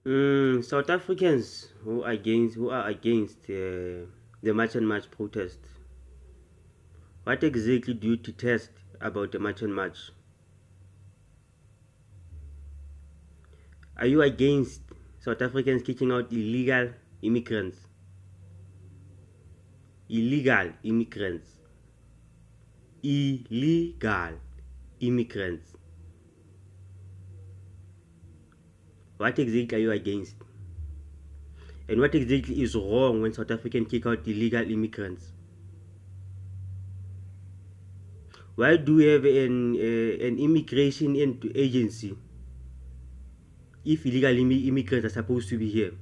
South Africans who are against the March and March protest. What exactly do you detest about the March and March? Are you against South Africans kicking out illegal immigrants? Illegal immigrants. Illegal immigrants. What exactly are you against? And what exactly is wrong when South Africans kick out illegal immigrants? Why do we have an immigration agency if illegal immigrants are supposed to be here?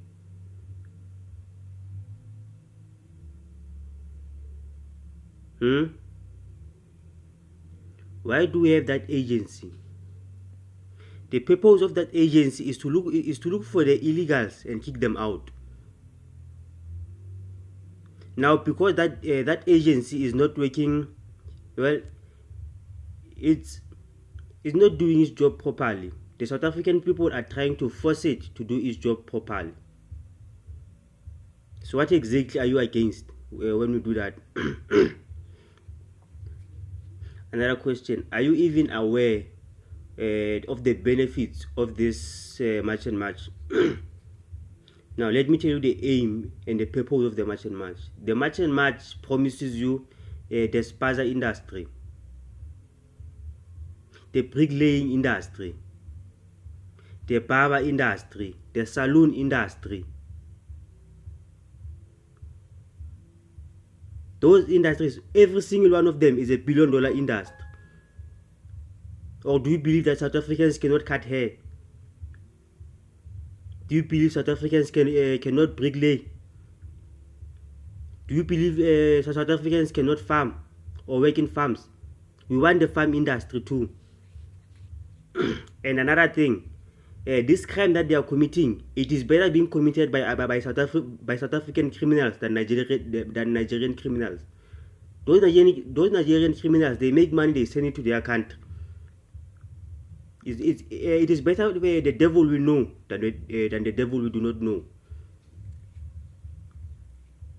Hmm? Why do we have that agency? The purpose of that agency is to look for the illegals and kick them out. Now, because that agency is not working well, it's it's not doing its job properly. The South African people are trying to force it to do its job properly. So, what exactly are you against when we do that? Another question: are you even aware of the benefits of this March and March? Now, let me tell you the aim and the purpose of the March and March. The March and March promises you the spaza industry, the bricklaying industry, the barber industry, the saloon industry. Those industries, every single one of them is a $1 billion industry. Or do you believe that South Africans cannot cut hair? Do you believe South Africans cannot bricklay? Do you believe South Africans cannot farm or work in farms? We want the farm industry too. And another thing, this crime that they are committing, it is better being committed by South African criminals than Nigerian criminals. Those Nigerian criminals, they make money, they send it to their country. It is better the devil we know than the devil we do not know.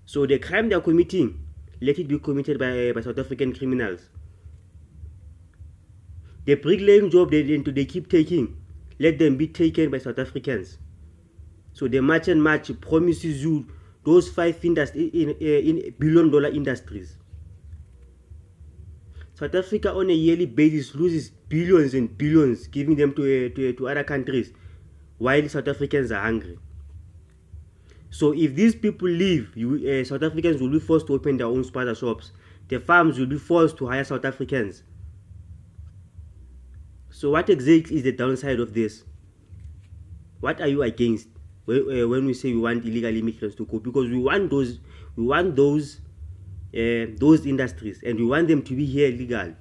So the crime they are committing, let it be committed by South African criminals. The bricklaying job they keep taking, let them be taken by South Africans. So the March and March promises you those five industries in $1 billion industries. South Africa on a yearly basis loses billions and billions, giving them to other countries, while South Africans are hungry. So if these people leave, South Africans will be forced to open their own spaza shops. The farms will be forced to hire South Africans. So what exactly is the downside of this? What are you against when we say we want illegal immigrants to go? Because we want those industries, and we want them to be here legal.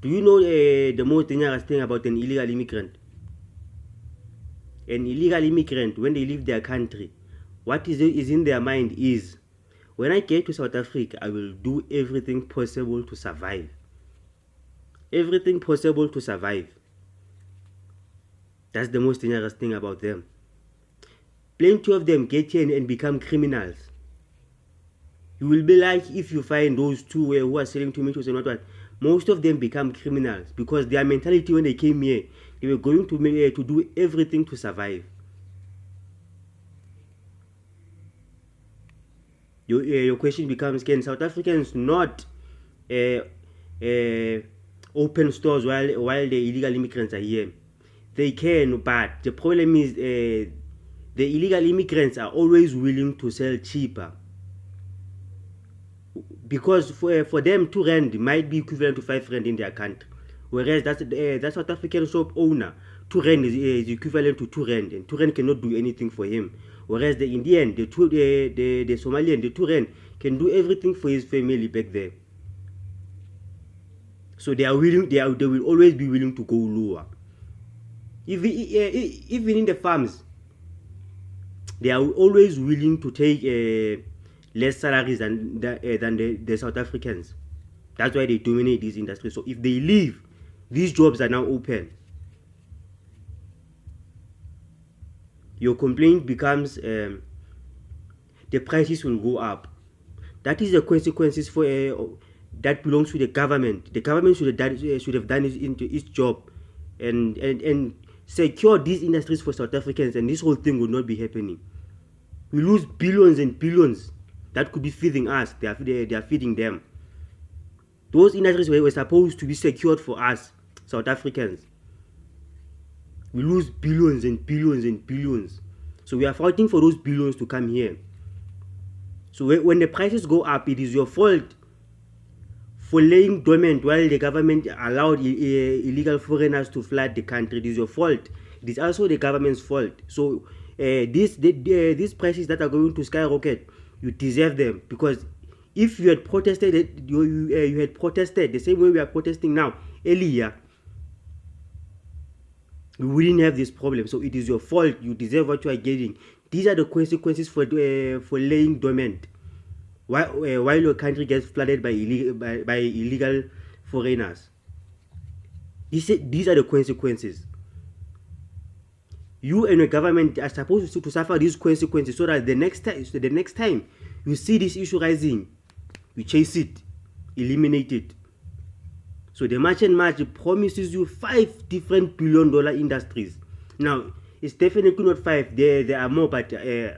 Do you know the most dangerous thing about an illegal immigrant? An illegal immigrant, when they leave their country, what is in their mind is, when I get to South Africa, I will do everything possible to survive. Everything possible to survive. That's the most dangerous thing about them. Plenty of them get here and become criminals. You will be like if you find those two who are selling tomatoes and what. Most of them become criminals because their mentality when they came here, they were going to do everything to survive. Your question becomes: can South Africans not open stores while the illegal immigrants are here? They can, but the problem is the illegal immigrants are always willing to sell cheaper. Because for them, 2 rand might be equivalent to 5 rand in their country, whereas that South African shop owner, 2 rand is equivalent to 2 rand, and 2 rand cannot do anything for him. Whereas the Indian, the Somalian, the 2 rand can do everything for his family back there. So they are willing. They will always be willing to go lower. Even in the farms, they are always willing to take less salaries than the South Africans. That's why they dominate these industries. So if they leave, these jobs are now open. your complaint becomes the prices will go up. That is the consequences for that belongs to the government. The government should have done its job and secure these industries for South Africans, and this whole thing would not be happening. We lose billions and billions that could be feeding us. They are feeding them. Those industries were supposed to be secured for us, South Africans. We lose billions and billions and billions. So we are fighting for those billions to come here. So when the prices go up, it is your fault for laying dormant while the government allowed illegal foreigners to flood the country. It is your fault. It is also the government's fault. So these prices that are going to skyrocket, you deserve them, because if you had protested, you had protested the same way we are protesting now earlier, we wouldn't have this problem. So it is your fault. You deserve what you are getting. These are the consequences for laying dormant while your country gets flooded by illegal foreigners. These are the consequences. You and your government are supposed to suffer these consequences, so that the next time you see this issue rising, you chase it, eliminate it. So the March and March promises you 5 different billion-dollar industries. Now, it's definitely not 5. There are more, but they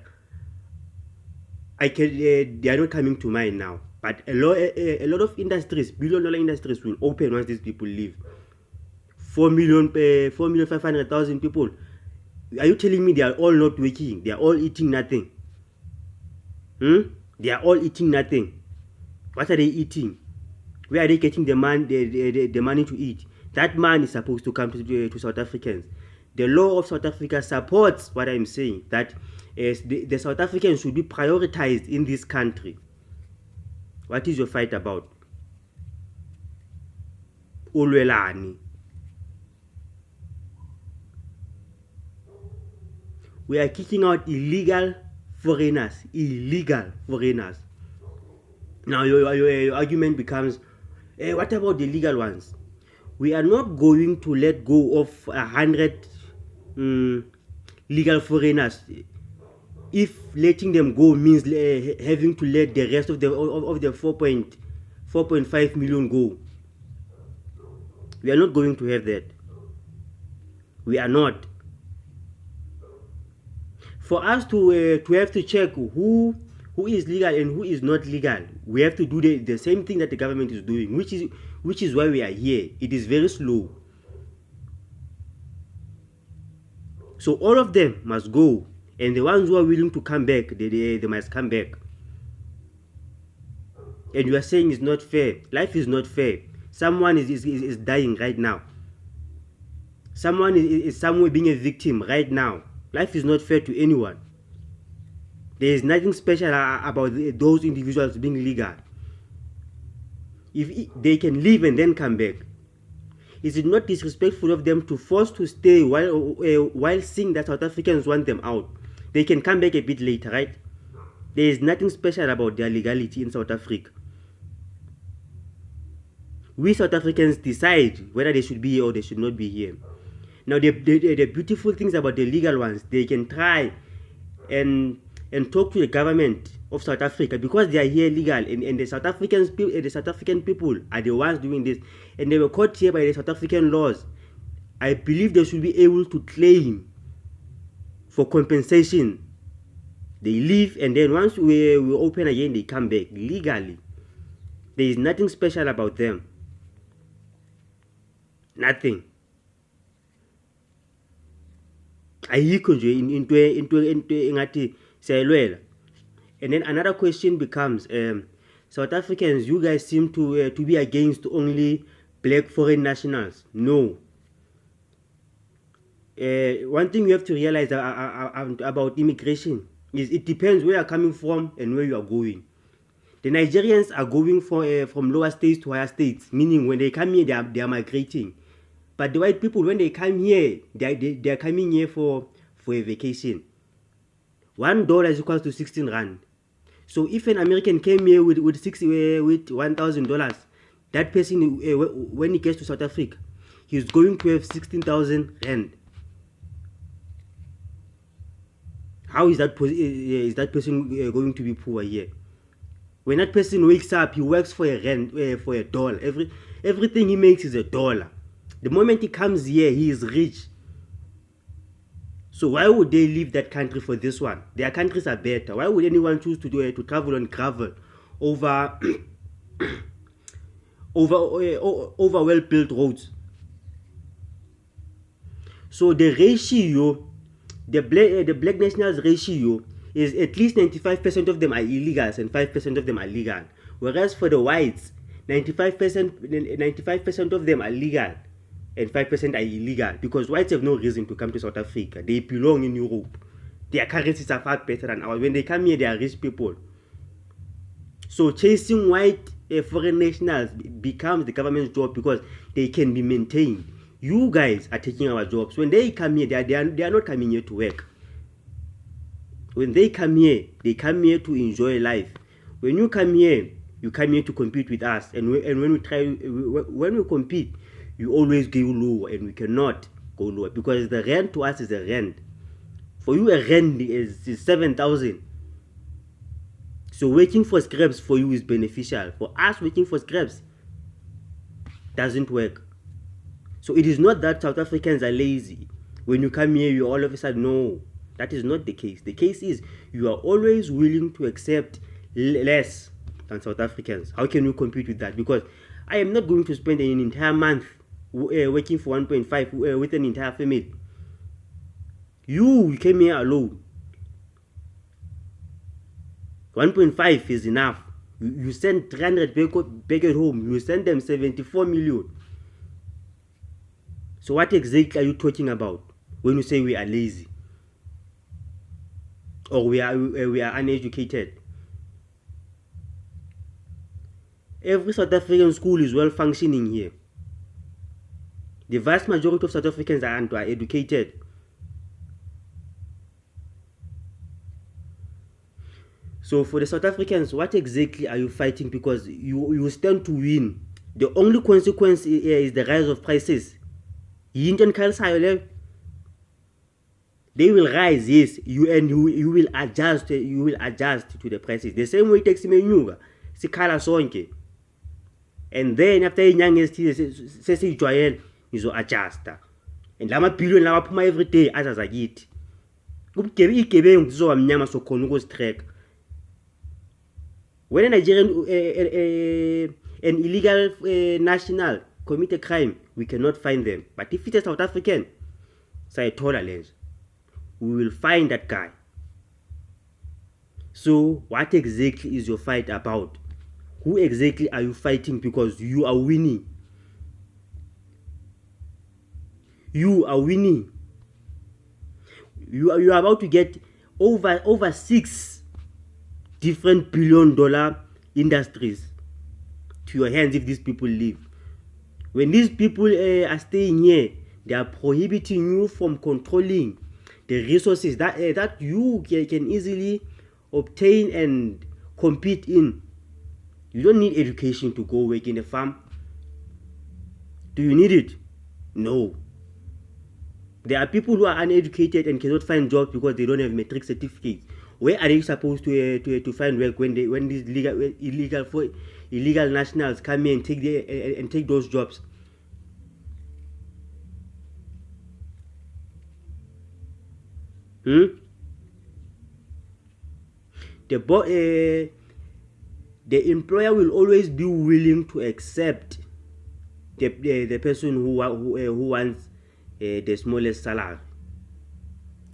are not coming to mind now. But a lot of industries, billion-dollar industries, will open once these people leave. 4,500,000 people. Are you telling me they are all not working? They are all eating nothing? They are all eating nothing. What are they eating? Where are they getting the money to eat? That money is supposed to come to South Africans. The law of South Africa supports what I'm saying, that the South Africans should be prioritized in this country. What is your fight about? Ulwelani. We are kicking out illegal foreigners. Now your argument becomes, what about the legal ones? We are not going to let go of 100 legal foreigners if letting them go means having to let the rest of the 4.5 million go. We are not going to have that. We are not. For us to have to check who is legal and who is not legal, we have to do the same thing that the government is doing, which is why we are here. It is very slow. So all of them must go, and the ones who are willing to come back, they must come back. And you are saying it's not fair. Life is not fair. Someone is dying right now. Someone is somewhere being a victim right now. Life is not fair to anyone. There is nothing special about those individuals being legal. If they can leave and then come back, is it not disrespectful of them to force to stay while seeing that South Africans want them out? They can come back a bit later, right? There is nothing special about their legality in South Africa. We South Africans decide whether they should be here or they should not be here. Now, the beautiful things about the legal ones, they can try and talk to the government of South Africa, because they are here legal, and the South African people are the ones doing this, and they were caught here by the South African laws. I believe they should be able to claim for compensation. They leave, and then once we open again, they come back legally. There is nothing special about them. Nothing. Ayikho nje into engathi siyayilwela. And then another question becomes, South Africans, you guys seem to be against only black foreign nationals. No. One thing you have to realize about immigration is it depends where you are coming from and where you are going. The Nigerians are going from lower states to higher states, meaning when they come here, they are migrating. But the white people, when they come here, they are coming here for a vacation. $1 is equal to 16 rand. So if an American came here with $1,000, that person, when he gets to South Africa, he's going to have 16,000 rand. how is is that person going to be poor here? When that person wakes up, he works for a rent, for a dollar. Everything he makes is a dollar. The moment he comes here, he is rich. So why would they leave that country for this one? Their countries are better. Why would anyone choose to travel on gravel over over well-built roads? So the ratio, the black nationals ratio is at least 95% of them are illegals and 5% of them are legal. Whereas for the whites, 95% of them are legal and 5% are illegal, because whites have no reason to come to South Africa. They belong in Europe. Their currencies are far better than ours. When they come here, they are rich people. So chasing white foreign nationals becomes the government's job because they can be maintained. You guys are taking our jobs. When they come here, they are not coming here to work. When they come here to enjoy life. When you come here to compete with us. And when we compete, you always go low, and we cannot go lower because the rent to us is a rent. For you, a rent is 7,000. So waiting for scraps for you is beneficial. For us, waiting for scraps doesn't work. So it is not that South Africans are lazy. When you come here, you all of a sudden, no, that is not the case. The case is you are always willing to accept less than South Africans. How can you compete with that? Because I am not going to spend an entire month working for 1.5 with an entire family. You came here alone. 1.5 is enough. You send 300 back at home. You send them 74 million. So what exactly are you talking about when you say we are lazy? Or we are uneducated? Every South African school is well functioning here. The vast majority of South Africans are educated. So for the South Africans, what exactly are you fighting? Because you stand to win. The only consequence is the rise of prices. They will rise, yes. You will adjust. You will adjust to the prices. The same way taxi menyuka, sikhala sonke. And then after inyanga esithile sesijwayele izo adjusta. And lama billion lawa phuma every day azazakithi. Igebengu zizoba mnyama sokhona ukuzitrack. When a Nigerian an illegal national commit a crime, we cannot find them. But if it's a South African, say tolerance, we will find that guy. So what exactly is your fight about? Who exactly are you fighting? Because you are winning. You are winning. You are about to get over 6 different $billion industries to your hands if these people leave. When these people are staying here, they are prohibiting you from controlling the resources that you can easily obtain and compete in. You don't need education to go work in a farm. Do you need it? No. There are people who are uneducated and cannot find jobs because they don't have matric certificates. Where are they supposed to find work when these illegal nationals come here and take those jobs? The employer will always be willing to accept the person who wants the smallest salary.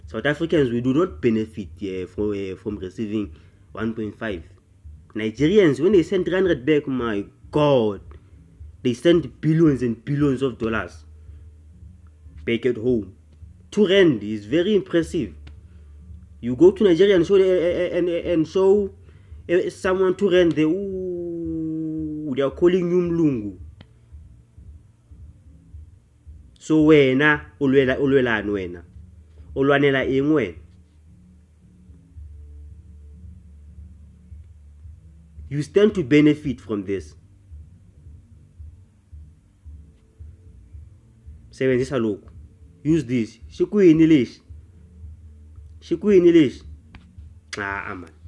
South Africans, we do not benefit from receiving 1.5. Nigerians, when they send 300 back, my God, they send billions and billions of dollars back at home. 2 rand is very impressive. You go to Nigeria and show someone 2 rand, they are calling you mlungu. So wena ulwelani wena? Ulwanela ingwe. You stand to benefit from this. Sebenzisa lokhu. Use this. Shikuyini leshi. man.